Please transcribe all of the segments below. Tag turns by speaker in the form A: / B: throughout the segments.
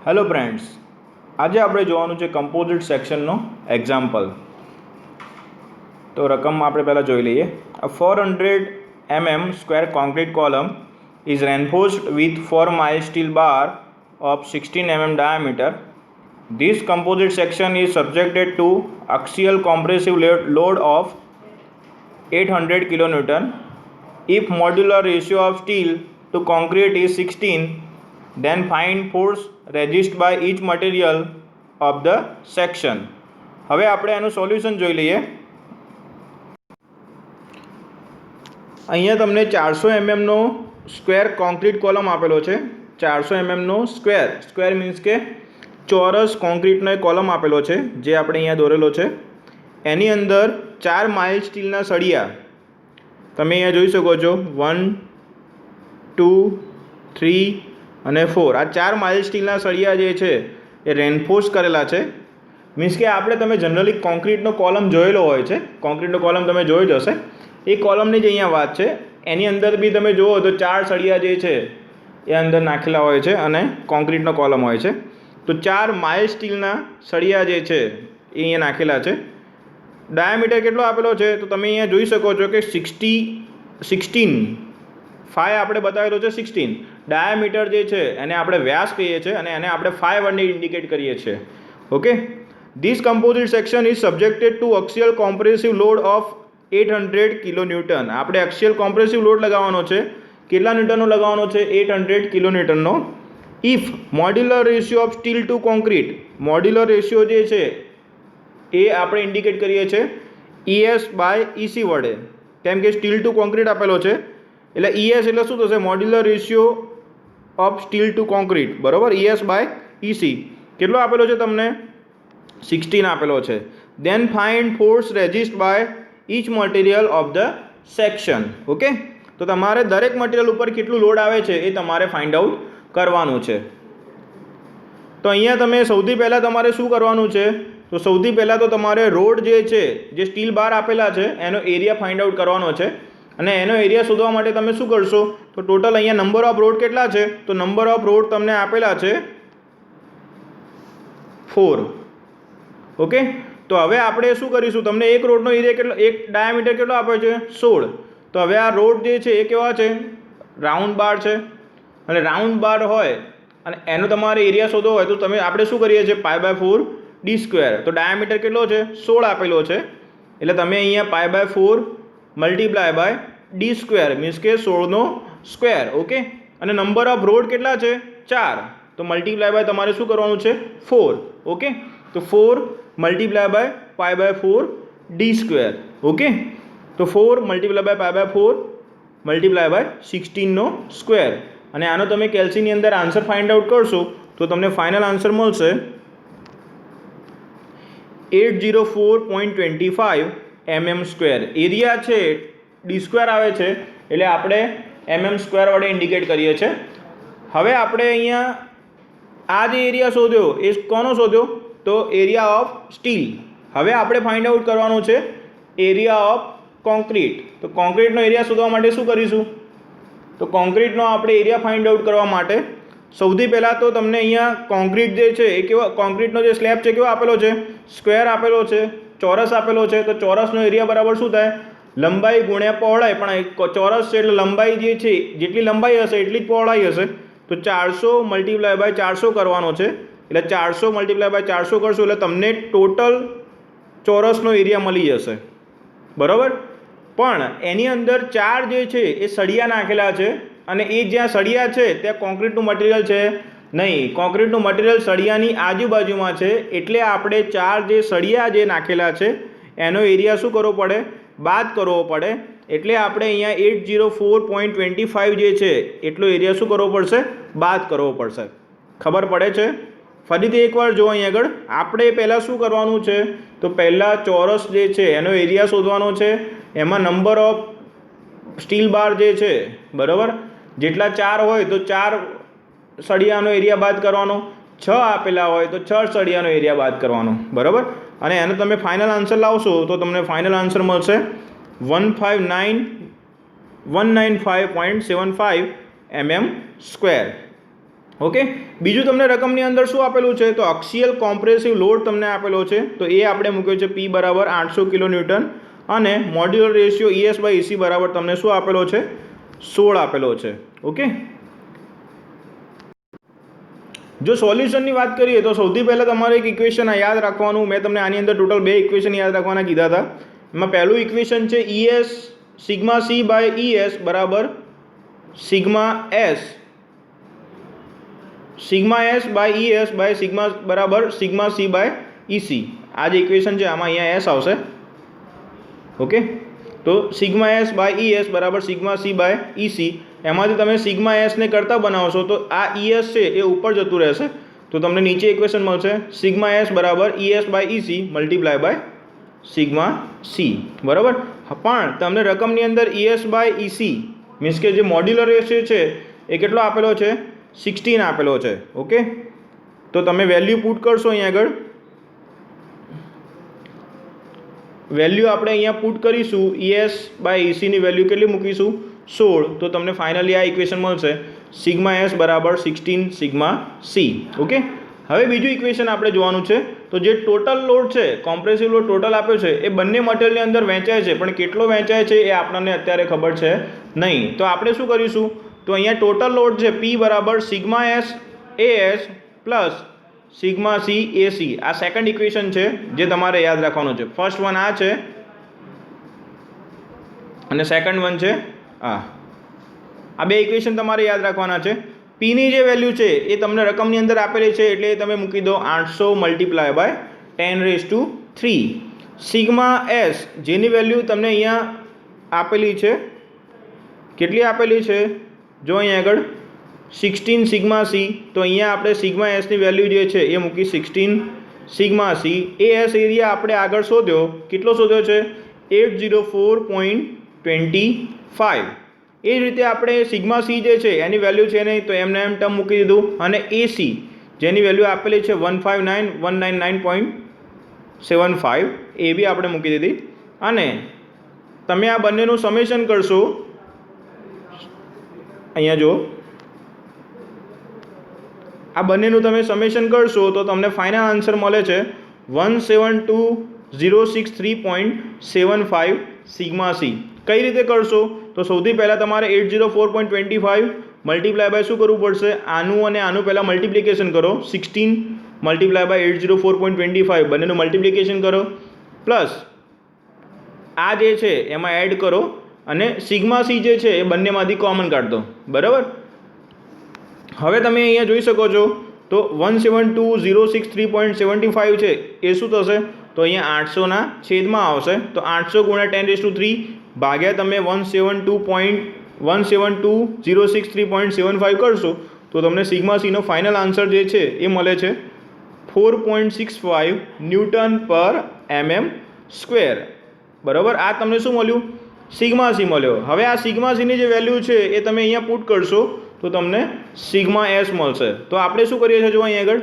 A: Hello friends, આજે આપણે જોવાનું છે કમ્પોઝિટ સેક્શનનો એક્ઝામ્પલ. તો રકમ આપણે પહેલાં જોઈ લઈએ. અ 400 mm square concrete column is reinforced with 4 mile steel bar of 16 mm diameter. This composite section is subjected to axial compressive load of 800 kN. If modular ratio of steel to concrete is 16, then find force resist by each material of the section. હવે આપણે આનું solution જોઈ લઈએ. અહીંયા તમને 400 mm નો square concrete column આપેલો છે. 400 mm નો square means કે ચોરસ કોન્ક્રીટનો એક કોલમ આપેલો છે જે આપણે અહીંયા દોરેલો છે. એની અંદર 4 માઇલ સ્ટીલના સળિયા તમે અહીંયા જોઈ શકો છો. 1 2 3 અને 4 આ 4 માઇલ સ્ટીલના સળિયા જે છે એ રેન્ફોર્સ કરેલા છે. મીન્સ કે આપણે તમે જનરલી કોન્ક્રીટનો કોલમ જોયેલો હોય છે, કોન્ક્રીટનો કોલમ તમે જોઈ જ હશે. એ કોલમની જ અહીંયા વાત છે. એની અંદર બી તમે જુઓ તો 4 સળિયા જે છે એ અંદર નાખેલા હોય છે અને કોન્ક્રીટનો કોલમ હોય છે. તો 4 માઇલ સ્ટીલના સળિયા જે છે એ અહીંયા નાખેલા છે. ડાયામીટર કેટલો આપેલો છે તો તમે અહીંયા જોઈ શકો છો કે 16 આપણે બતાવેલો છે 16. ડાયામીટર જે છે એને આપણે વ્યાસ કહીએ છીએ અને એને આપણે 5 વડે ઇન્ડિકેટ કરીએ છીએ. Okay. This composite section is subjected to axial compressive load of 800 kN. આપણે એક્સિયલ કોમ્પ્રેસિવ લોડ લગાવવાનો છે. કેટલા ન્યૂટનનો લગાવવાનો છે? 800 kN. If modular ratio of steel to concrete, modular ratio જે છે એ આપણે ઇન્ડિકેટ કરીએ છીએ ES/EC વડે. કેમ કે સ્ટીલ ટુ કોન્ક્રીટ આપેલો છે એટલે ES એટલે શું થશે? Modular ratio of steel to concrete, બરાબર. ES/EC કેટલો આપેલો છે તમને? 16 આપેલો છે. Then find force resist by each material of the section. Okay. તો તમારે દરેક મટીરિયલ ઉપર કેટલું લોડ આવે છે એ તમારે ફાઇન્ડ આઉટ કરવાનું છે. તો અહીંયા તમે સૌથી પહેલાં તમારે શું કરવાનું છે? તો સૌથી પહેલાં તો તમારે રોડ જે છે, જે સ્ટીલ બાર આપેલા છે એનો એરિયા ફાઇન્ડ આઉટ કરવાનો છે. અને એનો એરિયા શોધવા માટે તમે શું કરશો? તો ટોટલ અહીંયા નંબર ઓફ રોડ કેટલા છે? તો નંબર ઓફ રોડ તમને આપેલા છે 4. ઓકે. તો હવે આપણે શું કરીશું? તમને એક રોડનો એરિયા કેટલો, એક ડાયામીટર કેટલો આપ્યો છે? 16. તો હવે આ રોડ જે છે એ કેવા છે? રાઉન્ડ બાર છે. અને રાઉન્ડ બાર હોય અને એનો તમારે એરિયા શોધવો હોય તો તમે આપણે શું કરીએ છીએ? π/4 d². તો ડાયામીટર કેટલો છે? 16 આપેલો છે. એટલે તમે અહીંયા π/4 મલ્ટીપ્લાય બાય d² મીન્સ કે 16નો સ્ક્વેર. ઓકે. અને નંબર ઓફ રોડ કેટલા છે? 4. તો મલ્ટીપ્લાય બાય તમારે શું કરવાનું છે? 4. ઓકે. તો 4 મલ્ટીપ્લાય બાય π/4 d². ઓકે. તો 4 મલ્ટીપ્લાય બાય π/4 મલ્ટીપ્લાય બાય 16નો સ્ક્વેર. અને આનો તમે કેલ્સીની અંદર આન્સર ફાઇન્ડ આઉટ કરશો તો તમને ફાઇનલ આન્સર મળશે 804.25 mm². એરિયા છે d² આવે છે એટલે આપણે mm² વડે ઇન્ડિકેટ કરીએ છીએ. હવે આપણે અહીંયા આ જે એરિયા શોધ્યો એ કોનો શોધ્યો? તો એરિયા ઓફ સ્ટીલ. હવે આપણે ફાઇન્ડ આઉટ કરવાનું છે એરિયા ઓફ કોન્ક્રીટ. તો કોન્ક્રીટનો એરિયા શોધવા માટે શું કરીશું? તો કોન્ક્રીટનો આપણે એરિયા ફાઇન્ડ આઉટ કરવા માટે સૌથી પહેલાં તો તમને અહીંયા કોન્ક્રીટ જે છે એ કેવો, કોન્ક્રીટનો જે સ્લેબ છે કેવો આપેલો છે? સ્ક્વેર આપેલો છે, ચોરસ આપેલો છે. તો ચોરસનો એરિયા બરાબર શું થાય? લંબાઈ ગુણ્યા પહોળાઈ. પણ ચોરસ છે એટલે લંબાઈ જે છે જેટલી લંબાઈ હશે એટલી જ પહોળાઈ હશે. તો 400 મલ્ટીપ્લાય બાય 400 કરવાનો છે. એટલે 400 મલ્ટીપ્લાય બાય 400 કરશો એટલે તમને ટોટલ ચોરસનો એરિયા મળી જશે, બરાબર. પણ એની અંદર 4 જે છે એ સળિયા નાખેલા છે અને એ જ્યાં સળિયા છે ત્યાં કોન્ક્રીટનું મટીરિયલ છે નહીં. કોન્ક્રીટનું મટીરિયલ સળિયાની આજુબાજુમાં છે. એટલે આપણે 4 જે સળિયા જે નાખેલા છે એનો એરિયા શું કરવો પડે? બાદ કરવો પડે. એટલે આપણે અહીંયા 804.25 જે છે એટલો એરિયા શું કરવો પડશે? બાદ કરવો પડશે. ખબર પડે છે? ફરીથી એકવાર જો અહીં આગળ આપણે પહેલાં શું કરવાનું છે? તો પહેલાં ચોરસ જે છે એનો એરિયા શોધવાનો છે. એમાં નંબર ઓફ સ્ટીલ બાર જે છે, બરાબર, જેટલા 4 હોય તો 4 સળિયાનો એરિયા બાદ કરવાનો. 6 આપેલા હોય તો 6 સળિયાનો એરિયા બાદ કરવાનો, બરાબર. અને એનો તમે ફાઇનલ આન્સર લાવશો તો તમને ફાઇનલ આન્સર મળશે 195.75 mm². ઓકે, બીજું તમને રકમની અંદર શું આપેલું છે? તો અક્ષીયલ કોમ્પ્રેસિવ લોડ તમને આપેલો છે, તો એ આપણે મૂક્યો છે P બરાબર 800 કિલો ન્યૂટન અને modular ratio ES by EC બરાબર તમને શું આપેલો છે? 16 આપેલો છે. ઓકે, જો સોલ્યુશનની વાત કરીએ તો સૌથી પહેલાં તમારે એક ઇક્વેશન યાદ રાખવાનું. મેં તમને આની અંદર ટોટલ 2 ઇક્વેશન યાદ રાખવાના કીધા હતા. એમાં પહેલું ઇક્વેશન છે ES sigma C by ES બરાબર sigma S by ES by sigma બરાબર સિગ્મા C બાય EC. આ જે ઇક્વેશન છે આમાં અહીંયા S આવશે. ઓકે, તો સિગ્મા S બાય ES બરાબર સિગ્મા C બાય EC. એમાંથી તમે સિગ્મા S ને કરતા બનાવશો તો આ ES છે એ ઉપર જતું રહેશે, તો તમને નીચે ઇક્વેશન મળશે સિગ્મા S બરાબર ES by EC multiply by sigma C. બરાબર, પણ તમને રકમની અંદર ES બાય EC મીન્સ કે જે મોડ્યુલર રેશિયો છે એ કેટલો આપેલો છે? 16 આપેલો છે. ઓકે, તો તમે વેલ્યુ પુટ કરશો અહીંયા આગળ. વેલ્યુ આપણે અહીંયા પુટ કરીશું ES બાય EC ની વેલ્યુ કેટલી મૂકીશું? 16. તો તમને ફાઇનલી આ ઇક્વેશન મળશે સિગ્મા S બરાબર 16 સિગ્મા C. ઓકે, હવે બીજું ઇક્વેશન આપણે જોવાનું છે. તો જે ટોટલ લોડ છે, કોમ્પ્રેસિવ લોડ ટોટલ આપ્યો છે એ બંને મટીરિયલની અંદર વહેંચાય છે, પણ કેટલો વહેંચાય છે એ આપણને અત્યારે ખબર છે નહીં. તો આપણે શું કરીશું? તો અહીંયા ટોટલ લોડ છે P બરાબર sigma S AS plus sigma C AC. આ સેકન્ડ ઇક્વેશન છે જે તમારે યાદ રાખવાનું છે. ફર્સ્ટ વન આ છે અને સેકન્ડ વન છે આ બે ઇક્વેશન તમારે યાદ રાખવાના છે. P ની જે વેલ્યુ છે એ તમને રકમની અંદર આપેલી છે એટલે તમે મૂકી દો 800 મલ્ટીપ્લાય બાય 10⁻³ સિગ્મા S જેની વેલ્યુ તમને અહીંયા આપેલી છે. કેટલી આપેલી છે? જો અહીંયા આગળ 16 સિગ્મા C. તો અહીંયા આપણે સિગ્મા S ની વેલ્યુ જે છે એ મૂકી 16 સિગ્મા C. AS એરિયા આપણે આગળ શોધ્યો, કેટલો શોધ્યો છે? 804.25. એ જ રીતે આપણે સિગ્મા C જે છે એની વેલ્યુ છે નહીં તો એમને એમ ટર્મ મૂકી દીધું, અને AC જેની વેલ્યુ આપેલી છે 159,199.75 એ બી આપણે મૂકી દીધી. અને તમે આ બંનેનું સમેશન કરશો, અહીંયા જો આ બંનેનું તમે સમેશન કરશો તો તમને ફાઇનલ આન્સર મળે છે 172,063.75 સિગ્મા C. કઈ રીતે કરશો? તો સૌથી પહેલાં તમારે 804.25 મલ્ટીપ્લાય બાય શું કરવું પડશે? આનું અને આનું પહેલાં મલ્ટિપ્લિકેશન કરો. 16 મલ્ટીપ્લાય બાય 804.25 બંનેનું મલ્ટિપ્લિકેશન કરો, પ્લસ આ જે છે એમાં એડ કરો, અને સિગ્મા C જે છે એ બંનેમાંથી કોમન કાઢ દો. બરાબર, હવે તમે અહીંયા જોઈ શકો છો તો 172,063.75 છે એ શું થશે? તો અહીંયા 800ના છેદમાં આવશે, તો 800 ગુણ્યા 10⁻³ ભાગ્યા તમે 172,063.75 કરશો તો તમને સિગ્મા C નો ફાઇનલ આન્સર જે છે એ મળે છે 4.65 ન્યૂટન પર mm². બરાબર, આ તમને શું મળ્યું? સિગ્મા C મળ્યો. હવે આ સિગ્મા C ની જે વેલ્યુ છે એ તમે અહીંયા પુટ કરશો તો તમને સિગ્મા S મળશે. તો આપણે શું કરીએ છીએ? જો અહીંયા આગળ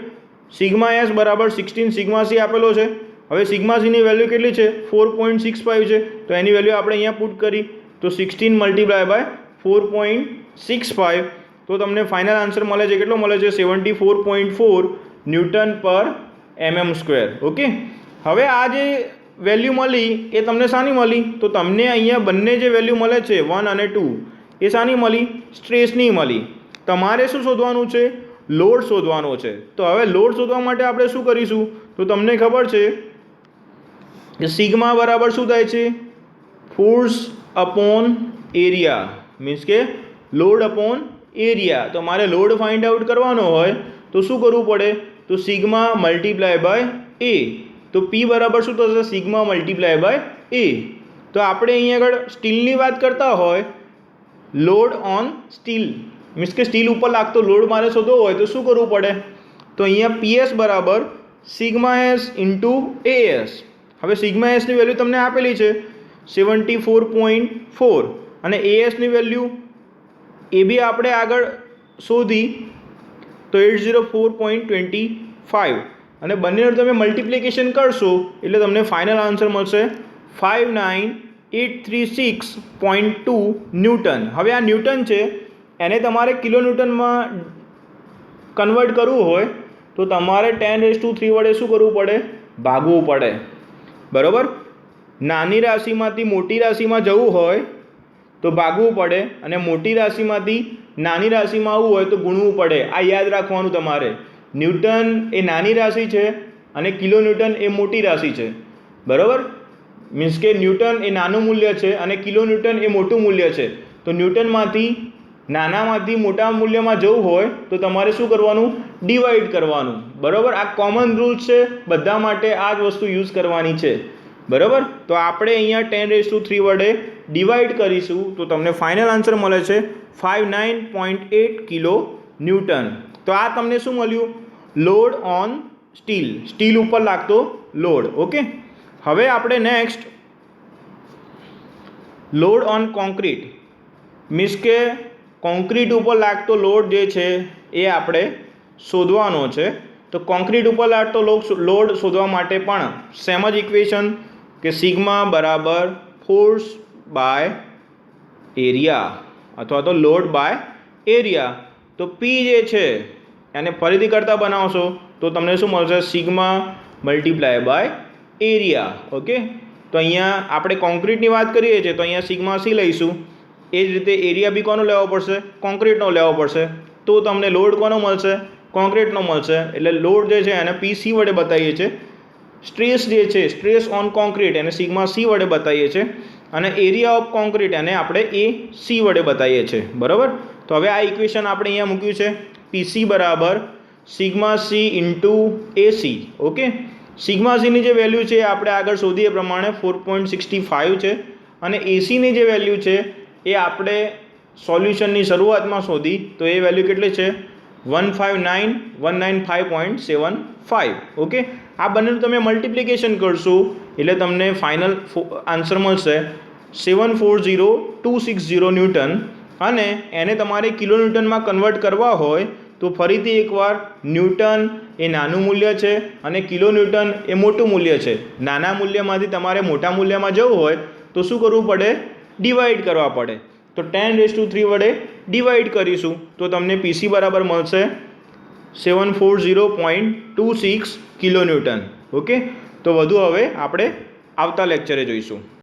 A: સિગ્મા S બરાબર 16 સિગ્મા C આપેલો છે. હવે સિગ્મા C ની વેલ્યુ કેટલી છે? 4.65 છે. તો એની વેલ્યુ આપણે અહીંયા પુટ કરી તો 16 મલ્ટીપ્લાય બાય 4.65 તો તમને ફાઇનલ આન્સર મળે છે. કેટલો મળે છે? 74.4 ન્યૂટન પર mm². ઓકે, હવે આ જે વેલ્યુ મળી એ તમને શાની મળી? તો તમને અહીંયા બંને જે વેલ્યુ મળે છે 1 અને 2 એ શાની મળી? સ્ટ્રેસની મળી. તમારે શું શોધવાનું છે? લોડ શોધવાનો છે. તો હવે લોડ શોધવા માટે આપણે શું કરીશું? તો તમને ખબર છે કે સિગ્મા બરાબર શું થાય છે? ફોર્સ અપોન એરિયા, મીન્સ કે લોડ અપોન એરિયા. તો મારે લોડ ફાઇન્ડ આઉટ કરવાનો હોય તો શું કરવું પડે? તો સિગ્મા મલ્ટીપ્લાય બાય A. તો P બરાબર શું થશે? Sigma multiply by A. તો આપણે અહીંયા આગળ સ્ટીલની વાત કરતા હોય, લોડ ઓન સ્ટીલ મીન્સ કે સ્ટીલ ઉપર લાગતો લોડ મારે શોધવો હોય તો શું કરવું પડે? તો અહીંયા PS બરાબર સિગ્મા S ઇન્ટુ AS. હવે સિગ્મા S ની વેલ્યુ તમને આપેલી છે 74.4 અને AS ની વેલ્યુ એ બી આપણે આગળ શોધી તો 804.25 અને બંનેનું તમે મલ્ટિપ્લિકેશન કરશો એટલે તમને ફાઇનલ આન્સર મળશે 59,836.2 ન્યૂટન. હવે આ ન્યૂટન છે એને તમારે કિલો ન્યૂટનમાં કન્વર્ટ કરવું હોય તો તમારે 10³ વડે શું કરવું પડે? ભાગવું પડે, બરાબર. નાની રાશિમાંથી મોટી રાશિમાં જવું હોય તો ભાગવું પડે, અને મોટી રાશિમાંથી નાની રાશિમાં આવવું હોય તો ગુણવું પડે. આ યાદ રાખવાનું તમારે. ન્યૂટન એ નાની રાશિ છે અને કિલોન્યૂટન એ મોટી રાશિ છે, બરાબર. મીન્સ કે ન્યૂટન એ નાનું મૂલ્ય છે અને કિલોન્યૂટન એ મોટું મૂલ્ય છે. તો ન્યૂટનમાંથી નાનામાંથી મોટા મૂલ્યમાં જવું હોય તો તમારે શું કરવાનું? ડિવાઈડ કરવાનું, બરાબર. આ કોમન રૂલ્સ છે, બધા માટે આ જ વસ્તુ યુઝ કરવાની છે, બરાબર. તો આપણે અહીંયા 10³ વડે ડિવાઈડ કરીશું તો તમને ફાઇનલ આન્સર મળે છે 59.8 કિલો ન્યૂટન. તો આ તમને શું મળ્યું? લોડ ઓન સ્ટીલ, સ્ટીલ ઉપર લાગતો લોડ. ઓકે. હવે આપણે next load on concrete, means કે કોન્ક્રીટ ઉપર લાગતો લોડ જે છે એ આપણે શોધવાનો છે. તો કોન્ક્રીટ ઉપર લાગતો લોડ શોધવા માટે પણ સેમ જ ઇક્વેશન કે સિગ્મા બરાબર ફોર્સ બાય એરિયા અથવા તો લોડ બાય એરિયા. તો પી જે છે એને ફરીથી કરતાં બનાવશો તો તમને શું મળશે? Sigma multiply by area. Okay. તો અહીંયા આપણે કોન્ક્રીટની વાત કરીએ છીએ તો અહીંયા સિગ્મા સી લઈશું. એ જ રીતે એરિયા બી કોનો લેવો પડશે? કોન્ક્રીટનો લેવો પડશે. તો તમને લોડ કોનો મળશે? કોન્ક્રીટનો મળશે. એટલે લોડ જે છે એને PC વડે બતાવીએ છીએ. સ્ટ્રેસ જે છે, સ્ટ્રેસ ઓન કોન્ક્રીટ, એને સિગ્મા સી વડે બતાવીએ છીએ. અને એરિયા ઓફ કોન્ક્રીટ એને આપણે AC વડે બતાવીએ છીએ, બરાબર. તો હવે આ ઇક્વેશન આપણે અહીંયા મૂક્યું છે. PC બરાબર sigma C into AC. Okay. Sigma સીની જે વેલ્યુ છે આપણે આગળ શોધીએ પ્રમાણે 4.65 છે, અને ACની જે વેલ્યુ છે એ આપણે સોલ્યુશનની શરૂઆતમાં શોધી તો એ વેલ્યુ કેટલી છે? 195.75. ઓકે. આ બંનેનું તમે મલ્ટિપ્લિકેશન કરશો એટલે તમને ફાઇનલ આન્સર મળશે 740,260 ન્યૂટન. અને એને તમારે કિલોન્યૂટનમાં કન્વર્ટ કરવા હોય તો ફરીથી એકવાર ન્યૂટન એ નાનું મૂલ્ય છે અને કિલોન્યૂટન એ મોટું મૂલ્ય છે. નાના મૂલ્યમાંથી તમારે મોટા મૂલ્યમાં જવું હોય તો શું કરવું પડે? ડિવાઈડ કરવા પડે. તો 10³ વડે ડિવાઈડ કરીશું તો તમને PC બરાબર મળશે 740.26 કિલોન્યૂટન. ઓકે. તો વધુ હવે આપણે આવતા લેક્ચરે જોઈશું.